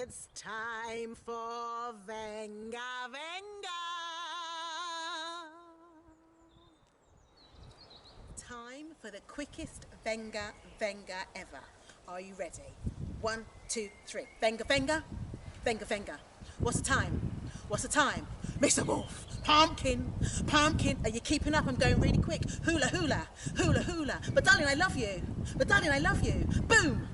It's time for Venga Venga. Time for the quickest Venga Venga ever. Are you ready? 1, 2, 3. Venga Venga. Venga Venga. What's the time? What's the time? Mr. Wolf. Pumpkin. Pumpkin. Are you keeping up? I'm going really quick. Hula hula. Hula hula. But darling, I love you. But darling, I love you. Boom.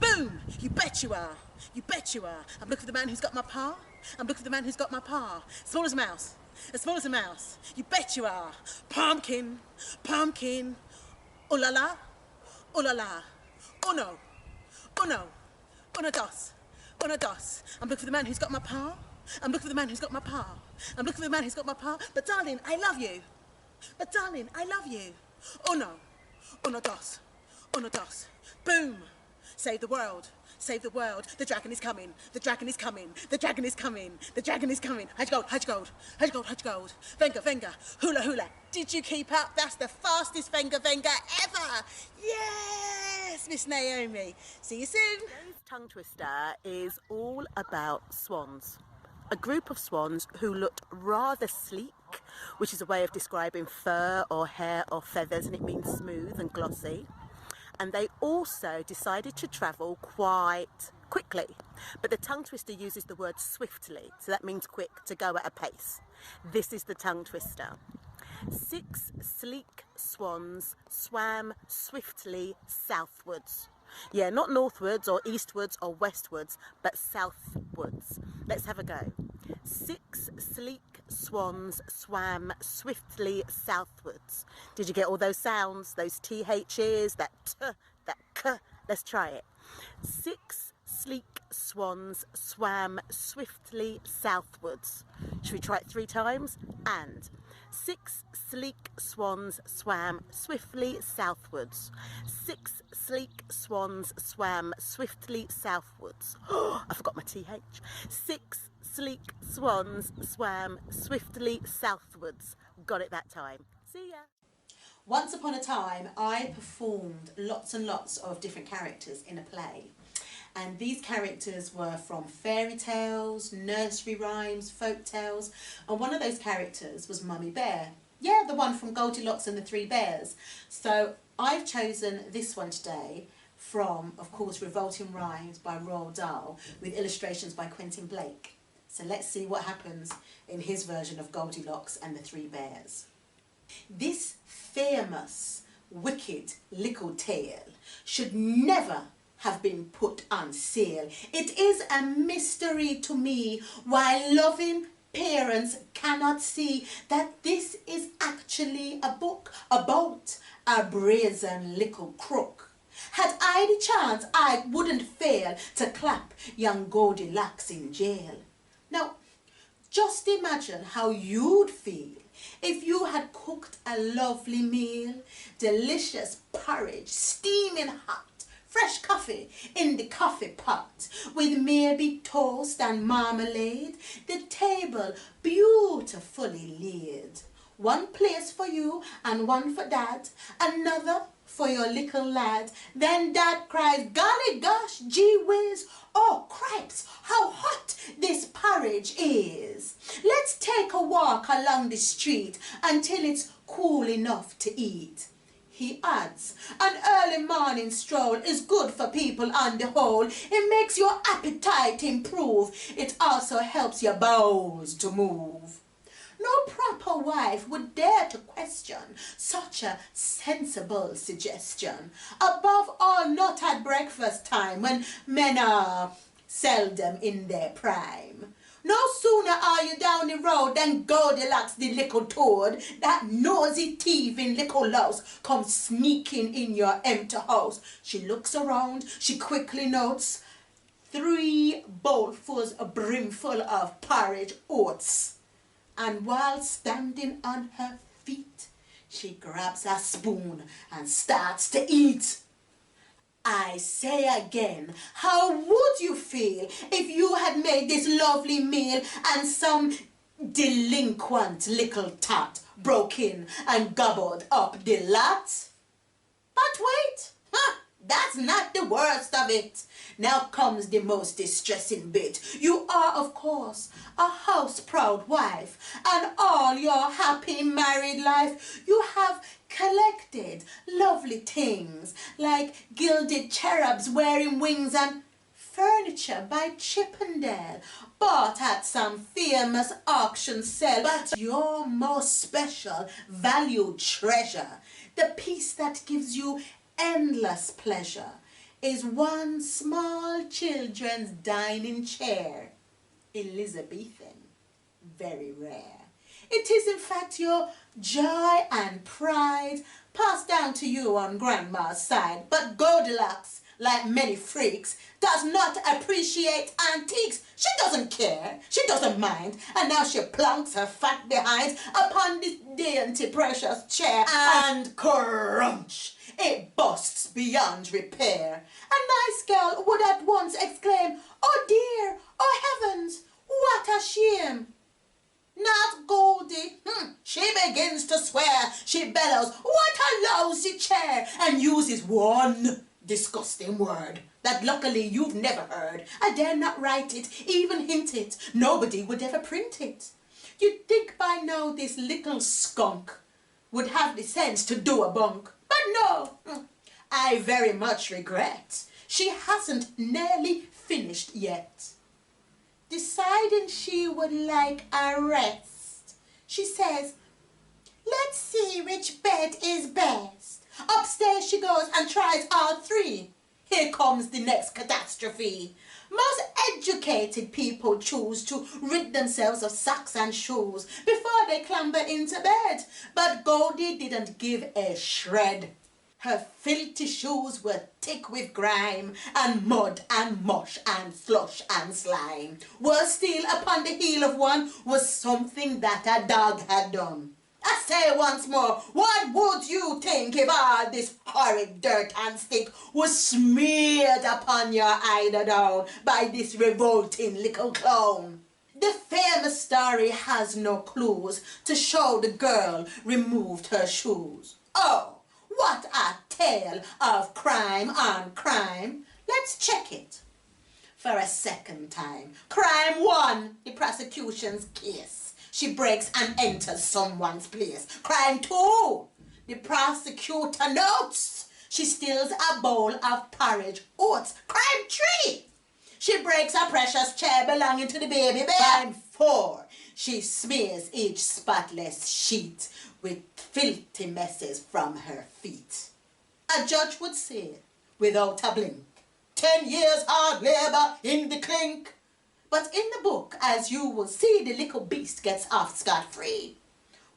Boom! You bet you are. You bet you are. I'm looking for the man who's got my pa. I'm looking for the man who's got my pa. Small as a mouse. As small as a mouse. You bet you are. Pumpkin. Pumpkin. Oh la la. Oh la la. Oh no. Oh no. Uno dos. Uno dos. I'm looking for the man who's got my pa. I'm looking for the man who's got my pa. I'm looking for the man who's got my pa. But darling, I love you. But darling, I love you. Uno. Uno dos. Uno dos. Boom. Save the world. Save the world. The dragon is coming. The dragon is coming. The dragon is coming. The dragon is coming. How'd you go? How'd you go? How'd you go? How'd you go? Venga, venga. Hula, hula. Did you keep up? That's the fastest venga, venga ever. Yes, Miss Naomi. See you soon. Today's tongue twister is all about swans. A group of swans who looked rather sleek, which is a way of describing fur or hair or feathers, and it means smooth and glossy. And they also decided to travel quite quickly. But the tongue twister uses the word swiftly, so that means quick, to go at a pace. This is the tongue twister. 6 sleek swans swam swiftly southwards. Yeah, not northwards or eastwards or westwards, but southwards. Let's have a go. 6 sleek swans swam swiftly southwards. Did you get all those sounds, those THs, that T, that K? Let's try it. 6 sleek swans swam swiftly southwards. Should we try it 3 times? And 6 sleek swans swam swiftly southwards. 6 sleek swans swam swiftly southwards. Oh, I forgot my TH. 6 sleek swans swam swiftly southwards. Got it that time. See ya. Once upon a time, I performed lots and lots of different characters in a play. And these characters were from fairy tales, nursery rhymes, folk tales. And one of those characters was Mummy Bear. Yeah, the one from Goldilocks and the Three Bears. So I've chosen this one today from, of course, Revolting Rhymes by Roald Dahl with illustrations by Quentin Blake. So let's see what happens in his version of Goldilocks and the Three Bears. This famous, wicked little tale should never have been put on sale. It is a mystery to me why loving parents cannot see that this is actually a book about a brazen little crook. Had I the chance, I wouldn't fail to clap young Goldilocks in jail. Now, just imagine how you'd feel if you had cooked a lovely meal, delicious porridge, steaming hot, fresh coffee in the coffee pot, with maybe toast and marmalade, the table beautifully laid. One place for you and one for Dad, another for your little lad. Then Dad cries, golly gosh, gee whiz, oh cripes, how hot this porridge is. Let's take a walk along the street until it's cool enough to eat. He adds, an early morning stroll is good for people on the whole. It makes your appetite improve. It also helps your bowels to move. No proper wife would dare to question such a sensible suggestion. Above all, not at breakfast time when men are seldom in their prime. No sooner are you down the road than Goldilocks the little toad, that nosy thieving little louse, comes sneaking in your empty house. She looks around, she quickly notes 3 bowlfuls a brimful of porridge oats. And while standing on her feet, she grabs a spoon and starts to eat. I say again, how would you feel if you had made this lovely meal and some delinquent little tot broke in and gobbled up the lot? But wait, that's not the worst of it. Now comes the most distressing bit. You are, of course, a house-proud wife, and all your happy married life you have collected lovely things like gilded cherubs wearing wings and furniture by Chippendale, bought at some famous auction sale. But your most special, valued treasure, the piece that gives you endless pleasure, is one small children's dining chair, Elizabethan, very rare. It is in fact your joy and pride, passed down to you on Grandma's side, but Goldilocks, like many freaks, does not appreciate antiques. She doesn't care, she doesn't mind, and now she plunks her fat behind upon this dainty precious chair, and crunch! It busts beyond repair. A nice girl would at once exclaim, "Oh dear, oh heavens, what a shame!" Not Goldie. She begins to swear. She bellows, "What a lousy chair!" and uses one disgusting word that luckily you've never heard. I dare not write it, even hint it. Nobody would ever print it. You'd think by now this little skunk would have the sense to do a bunk. But no, I very much regret she hasn't nearly finished yet. Deciding she would like a rest, she says, "Let's see which bed is best." Upstairs she goes and tries all three. Here comes the next catastrophe. Most educated people choose to rid themselves of socks and shoes before they clamber into bed. But Goldie didn't give a shred. Her filthy shoes were thick with grime and mud and mush and slush and slime. Worse still, upon the heel of one was something that a dog had done. I say once more, what would you think if all this horrid dirt and stick was smeared upon your eider down by this revolting little clown? The famous story has no clues to show the girl removed her shoes. Oh, what a tale of crime on crime. Let's check it for a second time. Crime 1, the prosecution's case. She breaks and enters someone's place. Crime 2, the prosecutor notes. She steals a bowl of porridge oats. Crime 3, she breaks a precious chair belonging to the baby bear. Crime 4, she smears each spotless sheet with filthy messes from her feet. A judge would say, without a blink, 10 years hard labour in the clink. But in the book, as you will see, the little beast gets off scot-free,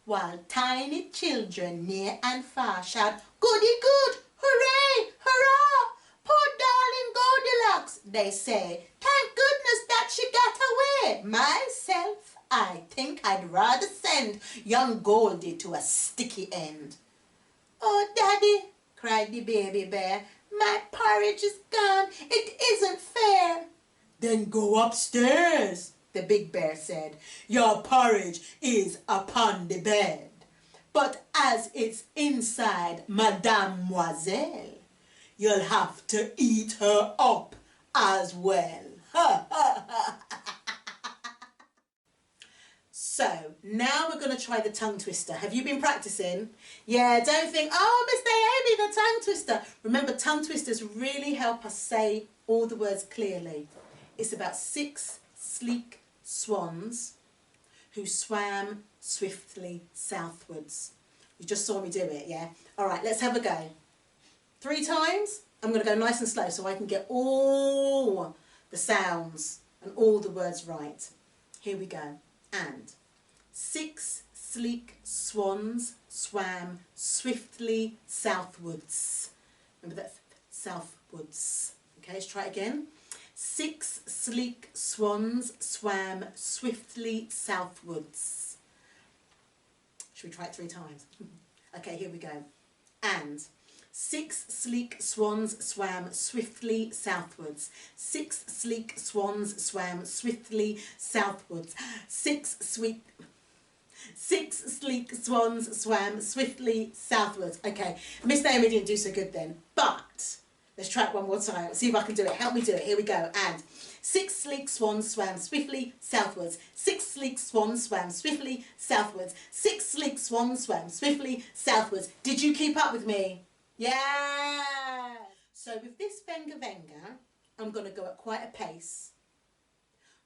while tiny children near and far shout, "Goody good, hooray, hurrah, poor darling Goldilocks," they say. "Thank goodness that she got away." Myself, I think I'd rather send young Goldie to a sticky end. "Oh, Daddy," cried the baby bear, "my porridge is gone. It isn't fair." "Then go upstairs," the big bear said. "Your porridge is upon the bed. But as it's inside Mademoiselle, you'll have to eat her up as well." So, now we're going to try the tongue twister. Have you been practicing? Yeah, don't think, "Oh, Miss Naomi, the tongue twister." Remember, tongue twisters really help us say all the words clearly. It's about 6 sleek swans who swam swiftly southwards. You just saw me do it, yeah? All right, let's have a go. 3 times. I'm going to go nice and slow so I can get all the sounds and all the words right. Here we go. And 6 sleek swans swam swiftly southwards. Remember that? Southwards. Okay, let's try it again. 6 sleek swans swam swiftly southwards. Should we try it 3 times? Okay, here we go. And 6 sleek swans swam swiftly southwards. 6 sleek swans swam swiftly southwards. 6 sleek swans swam swiftly southwards. Okay, Miss Naomi didn't do so good then, but Let's try it one more time. Let's see if I can do it. Help me do it. Here we go. And 6 sleek swans swam swiftly southwards. 6 sleek swans swam swiftly southwards. 6 sleek swans swam swiftly southwards. Did you keep up with me? Yeah. So with this Venga Venga, I'm going to go at quite a pace.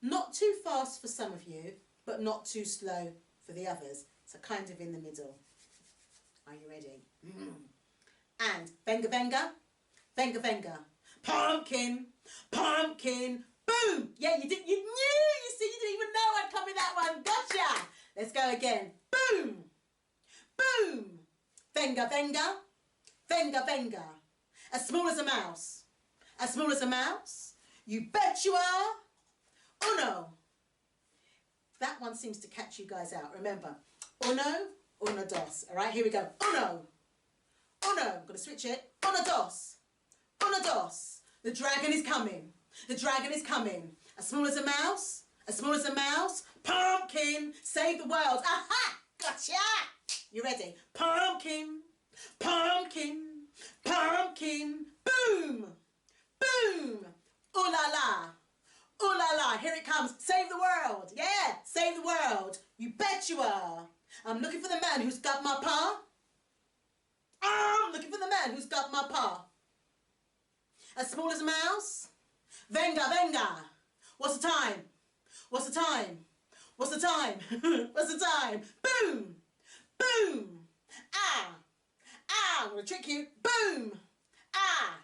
Not too fast for some of you, but not too slow for the others. So kind of in the middle. Are you ready? And Venga Venga. Venga Venga. Pumpkin, pumpkin, boom. Yeah, you did. You knew. You see, you didn't even know I'd come with that one. Gotcha. Let's go again. Boom, boom. Venga Venga. Venga Venga. As small as a mouse. As small as a mouse. You bet you are. Uno. That one seems to catch you guys out. Remember, uno, uno dos. All right, here we go. Uno. Uno. I'm going to switch it. Uno dos. Uno dos. The dragon is coming. The dragon is coming. As small as a mouse. As small as a mouse. Pumpkin. Save the world. Aha! Gotcha! You ready? Pumpkin. Pumpkin. Pumpkin. Boom. Boom. Ooh la la. Ooh la la. Here it comes. Save the world. Yeah. Save the world. You bet you are. I'm looking for the man who's got my paw. I'm looking for the man who's got my paw. As small as a mouse. Venga, venga. What's the time? What's the time? What's the time? What's the time? Boom. Boom. Ah. Ah. I'm going to trick you. Boom. Ah.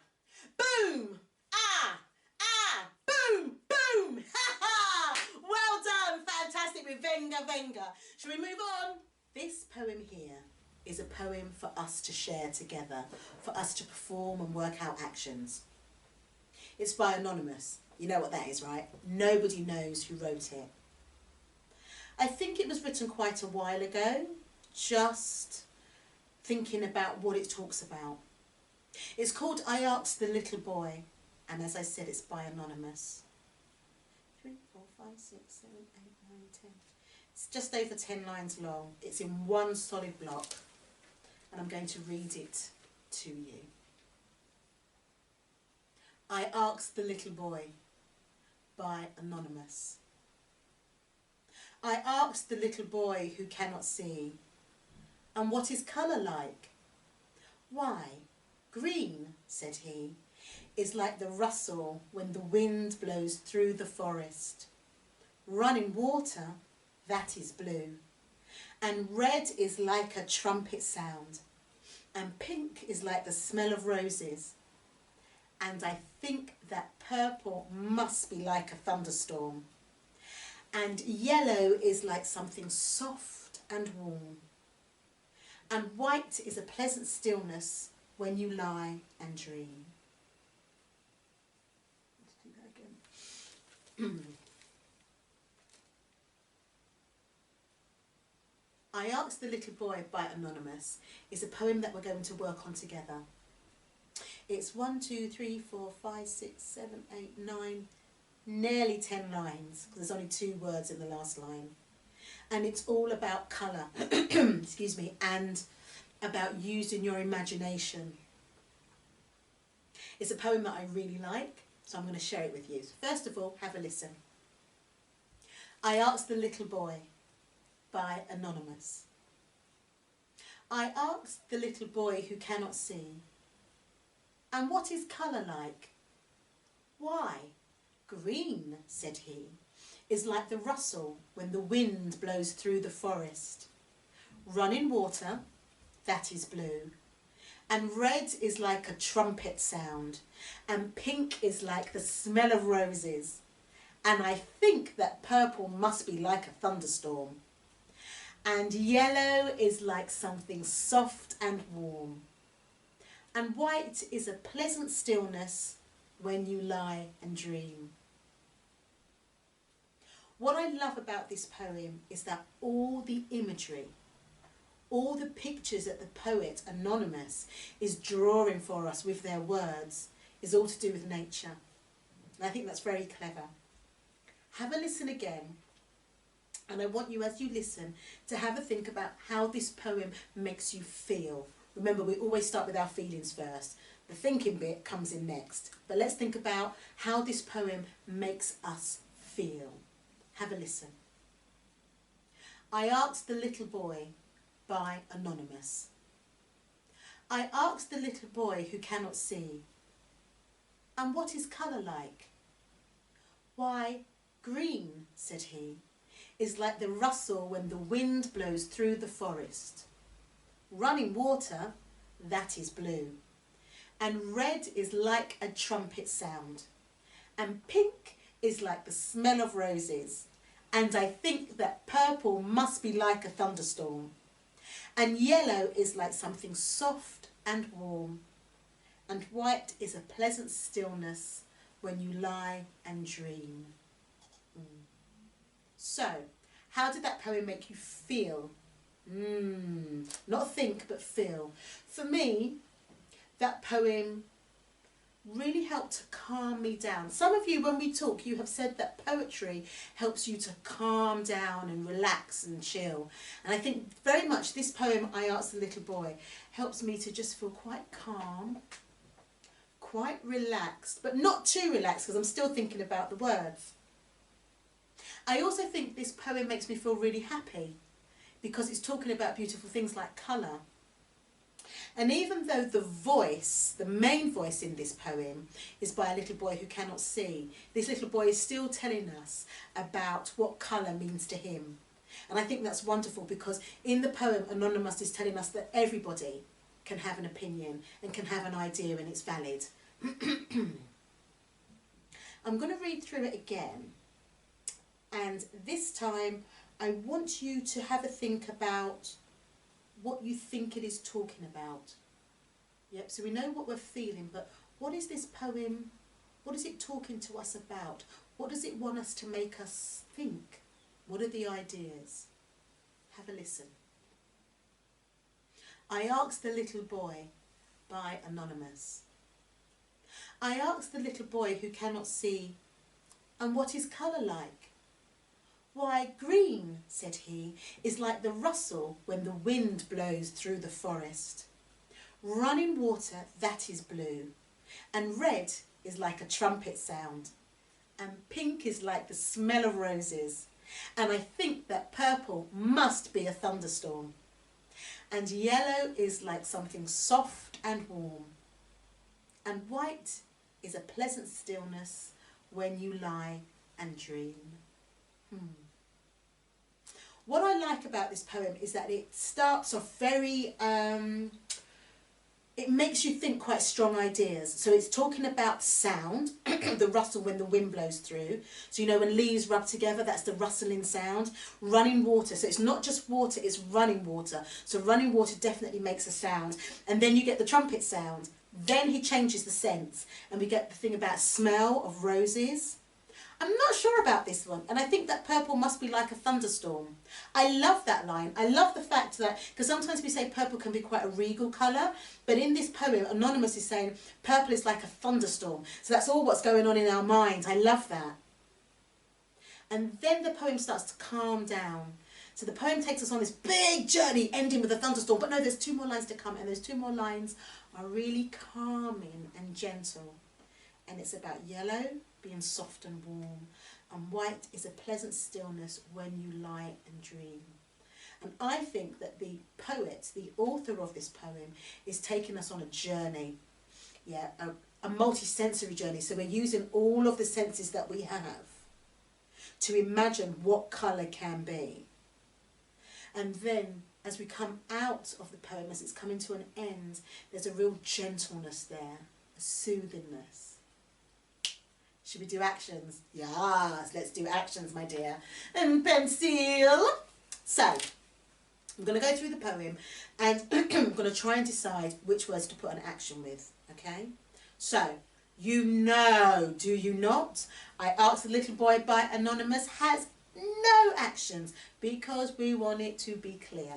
Boom. Ah. Ah. Boom. Boom. Ha ha. Well done. Fantastic with Venga, venga. Shall we move on? This poem here is a poem for us to share together, for us to perform and work out actions. It's by Anonymous. You know what that is, right? Nobody knows who wrote it. I think it was written quite a while ago, just thinking about what it talks about. It's called I Asked the Little Boy, and as I said, it's by Anonymous. 3, 4, 5, 6, 7, 8, 9, 10. It's just over 10 lines long. It's in one solid block, and I'm going to read it to you. I Asked the Little Boy by Anonymous. I asked the little boy who cannot see, and what is colour like? Why, green, said he, is like the rustle when the wind blows through the forest. Running water, that is blue, and red is like a trumpet sound, and pink is like the smell of roses. And I think that purple must be like a thunderstorm. And yellow is like something soft and warm. And white is a pleasant stillness when you lie and dream. Let's do that again. I Asked the Little Boy by Anonymous is a poem that we're going to work on together. It's 1, 2, 3, 4, 5, 6, 7, 8, 9, nearly 10 lines, because there's only 2 words in the last line. And it's all about colour, excuse me, and about using your imagination. It's a poem that I really like, so I'm going to share it with you. So first of all, have a listen. I Asked the Little Boy by Anonymous. I asked the little boy who cannot see, and what is colour like? Why, green, said he, is like the rustle when the wind blows through the forest. Running water, that is blue, and red is like a trumpet sound, and pink is like the smell of roses, and I think that purple must be like a thunderstorm, and yellow is like something soft and warm, and white is a pleasant stillness when you lie and dream. What I love about this poem is that all the imagery, all the pictures that the poet, Anonymous, is drawing for us with their words is all to do with nature. And I think that's very clever. Have a listen again. And I want you, as you listen, to have a think about how this poem makes you feel. Remember, we always start with our feelings first. The thinking bit comes in next. But let's think about how this poem makes us feel. Have a listen. I asked the little boy, by Anonymous. I asked the little boy who cannot see, and what is colour like? Why, green, said he, is like the rustle when the wind blows through the forest. Running water, that is blue. And red is like a trumpet sound. And pink is like the smell of roses. And I think that purple must be like a thunderstorm. And yellow is like something soft and warm. And white is a pleasant stillness when you lie and dream. So, how did that poem make you feel? Not think, but feel. For me, that poem really helped to calm me down. Some of you, when we talk, you have said that poetry helps you to calm down and relax and chill. And I think very much this poem, I Asked the Little Boy, helps me to just feel quite calm, quite relaxed, but not too relaxed because I'm still thinking about the words. I also think this poem makes me feel really happy because it's talking about beautiful things like colour. And even though the voice, the main voice in this poem, is by a little boy who cannot see, this little boy is still telling us about what colour means to him. And I think that's wonderful because in the poem, Anonymous is telling us that everybody can have an opinion and can have an idea and it's valid. I'm going to read through it again. And this time, I want you to have a think about what you think it is talking about. Yep, so we know what we're feeling, but what is this poem, what is it talking to us about? What does it want us to make us think? What are the ideas? Have a listen. I Asked the Little Boy, by Anonymous. I asked the little boy who cannot see, and what is colour like? Why, green, said he, is like the rustle when the wind blows through the forest. Running water, that is blue. And red is like a trumpet sound. And pink is like the smell of roses. And I think that purple must be a thunderstorm. And yellow is like something soft and warm. And white is a pleasant stillness when you lie and dream. What I like about this poem is that it starts off very, it makes you think quite strong ideas. So it's talking about sound, the rustle when the wind blows through. So you know when leaves rub together, that's the rustling sound. Running water, so it's not just water, it's running water. So running water definitely makes a sound. And then you get the trumpet sound. Then he changes the sense and we get the thing about smell of roses. I'm not sure about this one, and I think that purple must be like a thunderstorm. I love that line. I love the fact that, because sometimes we say purple can be quite a regal colour, but in this poem, Anonymous is saying purple is like a thunderstorm. So that's all what's going on in our minds. I love that. And then the poem starts to calm down. So the poem takes us on this big journey, ending with a thunderstorm. But no, there's 2 more lines to come, and those 2 more lines are really calming and gentle. And it's about yellow being soft and warm, and white is a pleasant stillness when you lie and dream. And I think that the poet, the author of this poem, is taking us on a journey, a multi-sensory journey. So we're using all of the senses that we have to imagine what colour can be. And then as we come out of the poem, as it's coming to an end, there's a real gentleness there, a soothingness. Should we do actions? Yes, let's do actions, my dear. And pencil. So, I'm going to go through the poem and I'm going to try and decide which words to put an action with, okay? So, you know, do you not? I Asked the Little Boy by Anonymous has no actions because we want it to be clear,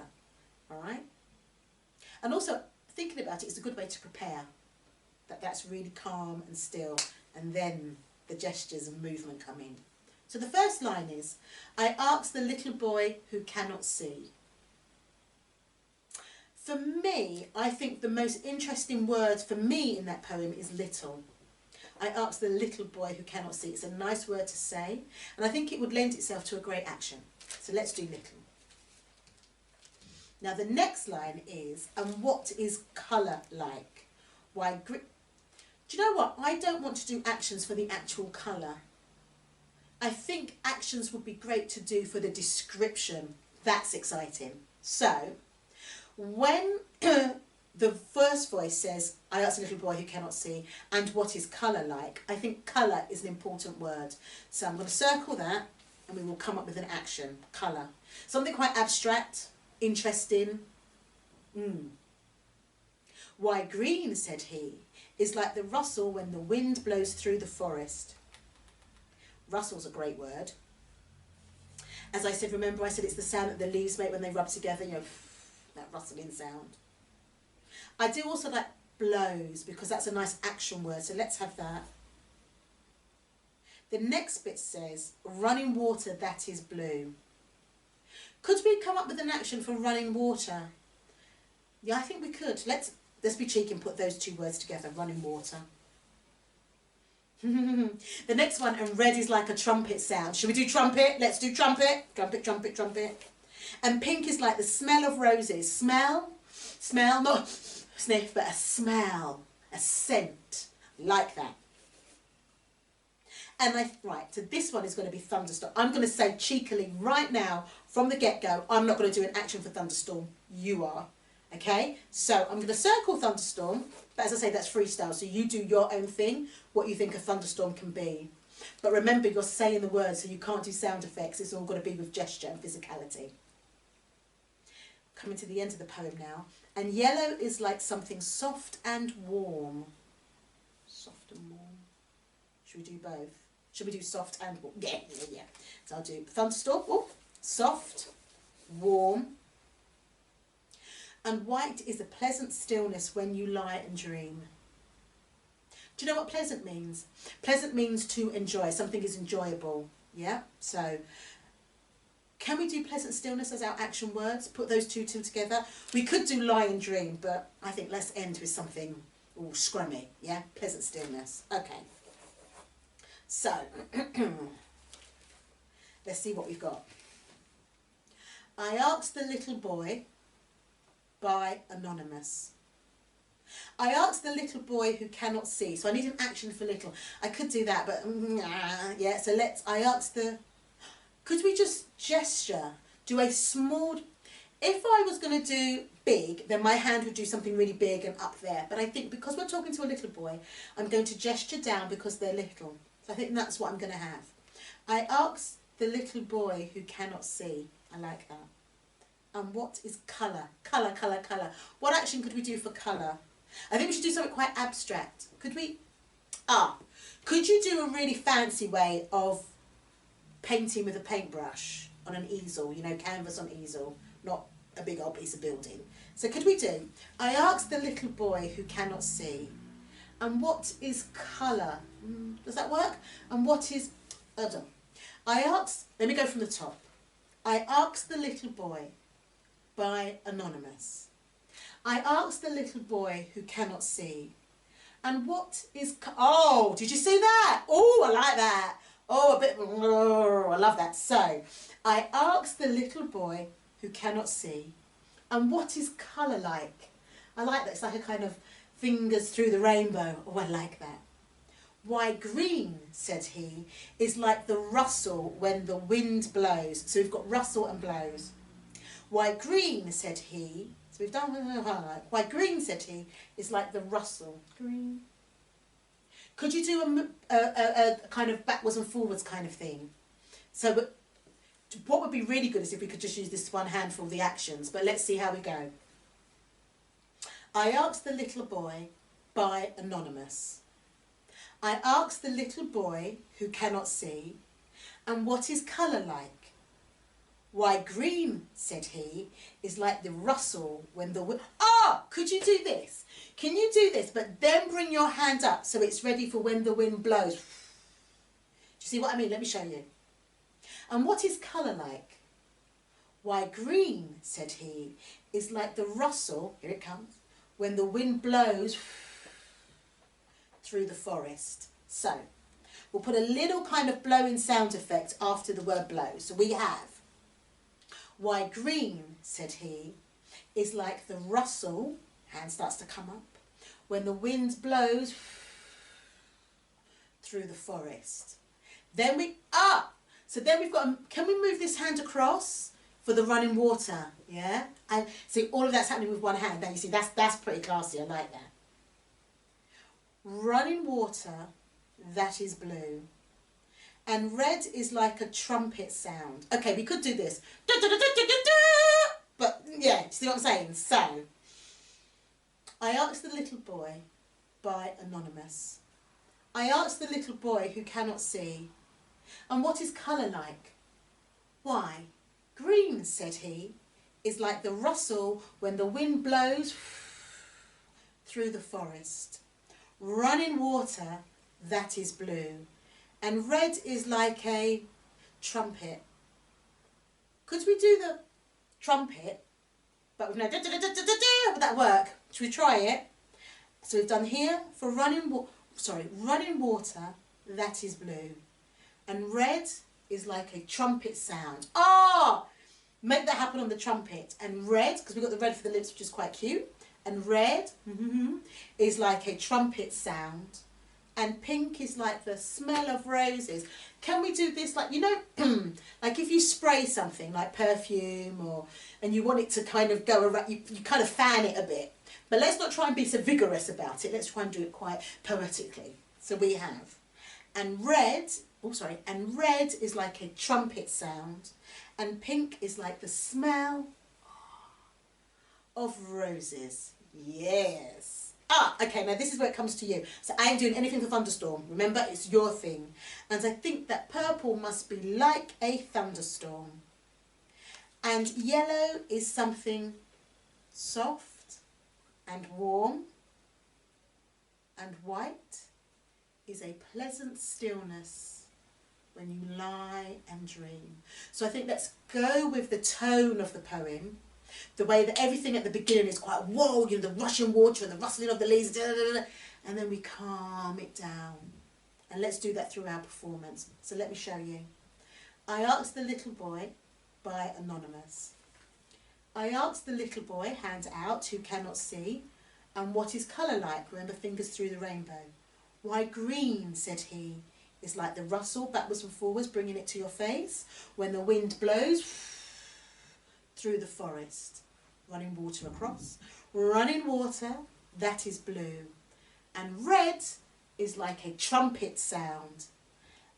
all right? And also, thinking about it is a good way to prepare. That's really calm and still, and then the gestures and movement come in. So the first line is, I asked the little boy who cannot see. For me, I think the most interesting word for me in that poem is little. I asked the little boy who cannot see. It's a nice word to say, and I think it would lend itself to a great action. So let's do little. Now the next line is, and what is colour like? Why, do you know what? I don't want to do actions for the actual colour. I think actions would be great to do for the description. That's exciting. So, when the first voice says, I asked a little boy who cannot see, and what is colour like? I think colour is an important word. So I'm going to circle that, and we will come up with an action. Colour. Something quite abstract, interesting. Why, green, said he, is like the rustle when the wind blows through the forest. Rustle's a great word. As I said, remember I said it's the sound that the leaves make when they rub together, you know, that rustling sound. I do also like blows because that's a nice action word, so let's have that. The next bit says, running water that is blue. Could we come up with an action for running water? Yeah, I think we could. Let's be cheeky and put those two words together, running water. The next one, and red is like a trumpet sound. Should we do trumpet? Let's do trumpet. Trumpet, trumpet, trumpet. And pink is like the smell of roses. Smell, not sniff, but a smell, a scent, like that. And right, so this one is going to be thunderstorm. I'm going to say cheekily right now, from the get-go, I'm not going to do an action for thunderstorm. You are. Okay? So I'm going to circle thunderstorm, but as I say, that's freestyle. So you do your own thing, what you think a thunderstorm can be. But remember, you're saying the words, so you can't do sound effects. It's all got to be with gesture and physicality. Coming to the end of the poem now. And yellow is like something soft and warm. Soft and warm. Should we do both? Should we do soft and warm? Yeah. So I'll do thunderstorm. Oh, soft, warm. And white is a pleasant stillness when you lie and dream. Do you know what pleasant means? Pleasant means to enjoy. Something is enjoyable. Yeah? So, can we do pleasant stillness as our action words? Put those two together. We could do lie and dream, but I think let's end with something scrummy. Yeah? Pleasant stillness. Okay. So, let's see what we've got. I asked the little boy, by Anonymous. I asked the little boy who cannot see. So I need an action for little. I could do that, but yeah. So I asked could we just gesture? Do a small. If I was going to do big, then my hand would do something really big and up there. But I think because we're talking to a little boy, I'm going to gesture down because they're little. So I think that's what I'm going to have. I asked the little boy who cannot see. I like that. And what is colour? Colour, colour, colour. What action could we do for colour? I think we should do something quite abstract. Could we? Could you do a really fancy way of painting with a paintbrush on an easel? You know, canvas on easel, not a big old piece of building. So could we do? I asked the little boy who cannot see. And what is colour? Does that work? And what is? I asked. Let me go from the top. I asked the little boy. By Anonymous. I asked the little boy who cannot see. And what is... Oh, did you see that? Oh, I like that. Oh, a bit... Oh, I love that. So, I asked the little boy who cannot see. And what is colour like? I like that. It's like a kind of fingers through the rainbow. Oh, I like that. Why, green, said he, is like the rustle when the wind blows. So we've got rustle and blows. Why, green, said he, so we've done, why, green, said he, is like the rustle. Green. Could you do a kind of backwards and forwards kind of thing? So what would be really good is if we could just use this one hand for all the actions, but let's see how we go. I asked the little boy, by Anonymous. I asked the little boy who cannot see, and what is colour like? Why, green, said he, is like the rustle when the wind... Could you do this? Can you do this, but then bring your hand up so it's ready for when the wind blows? Do you see what I mean? Let me show you. And what is colour like? Why, green, said he, is like the rustle, here it comes, when the wind blows through the forest. So, we'll put a little kind of blowing sound effect after the word blow. So we have, why green, said he, is like the rustle, hand starts to come up, when the wind blows through the forest. Then we've got, can we move this hand across for the running water, yeah? And see, all of that's happening with one hand. Now you see, that's pretty classy, I like that. Running water, that is blue. And red is like a trumpet sound. Okay, we could do this. But, yeah, see what I'm saying? So, I asked the little boy by Anonymous. I asked the little boy who cannot see, and what is colour like? Why, green, said he, is like the rustle when the wind blows through the forest. Running water, that is blue. And red is like a trumpet. Could we do the trumpet? But with no would that work? Should we try it? So we've done here for running water, that is blue. And red is like a trumpet sound. Ah! Make that happen on the trumpet. And red, because we've got the red for the lips, which is quite cute. And red is like a trumpet sound. And pink is like the smell of roses. Can we do this like, you know, like if you spray something like perfume and you want it to kind of go around, you kind of fan it a bit. But let's not try and be so vigorous about it. Let's try and do it quite poetically. So we have, and red is like a trumpet sound. And pink is like the smell of roses. Yes. Okay, now this is where it comes to you. So I ain't doing anything for thunderstorm. Remember, it's your thing. And I think that purple must be like a thunderstorm. And yellow is something soft and warm. And white is a pleasant stillness when you lie and dream. So I think let's go with the tone of the poem. The way that everything at the beginning is quite, whoa, you know, the rushing water and the rustling of the leaves, and then we calm it down. And let's do that through our performance. So let me show you. I asked the little boy by Anonymous. I asked the little boy, hand out, who cannot see, and what is colour like? Remember, fingers through the rainbow. Why, green, said he, is like the rustle backwards and forwards, bringing it to your face, when the wind blows through the forest. Running water across. Running water, that is blue. And red is like a trumpet sound.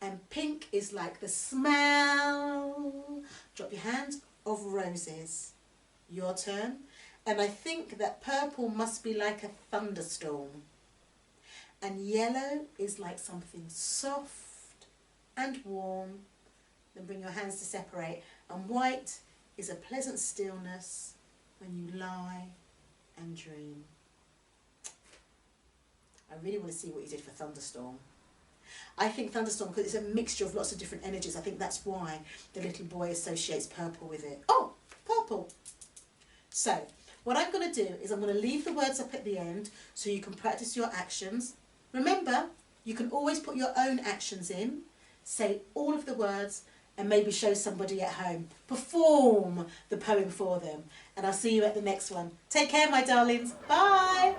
And pink is like the smell, drop your hand, of roses. Your turn. And I think that purple must be like a thunderstorm. And yellow is like something soft and warm. Then bring your hands to separate. And white is a pleasant stillness when you lie and dream. I really want to see what you did for thunderstorm. I think thunderstorm, because it's a mixture of lots of different energies, I think that's why the little boy associates purple with it. Oh, purple. So, what I'm going to do is I'm going to leave the words up at the end so you can practice your actions. Remember, you can always put your own actions in, say all of the words, and maybe show somebody at home. Perform the poem for them. And I'll see you at the next one. Take care, my darlings. Bye.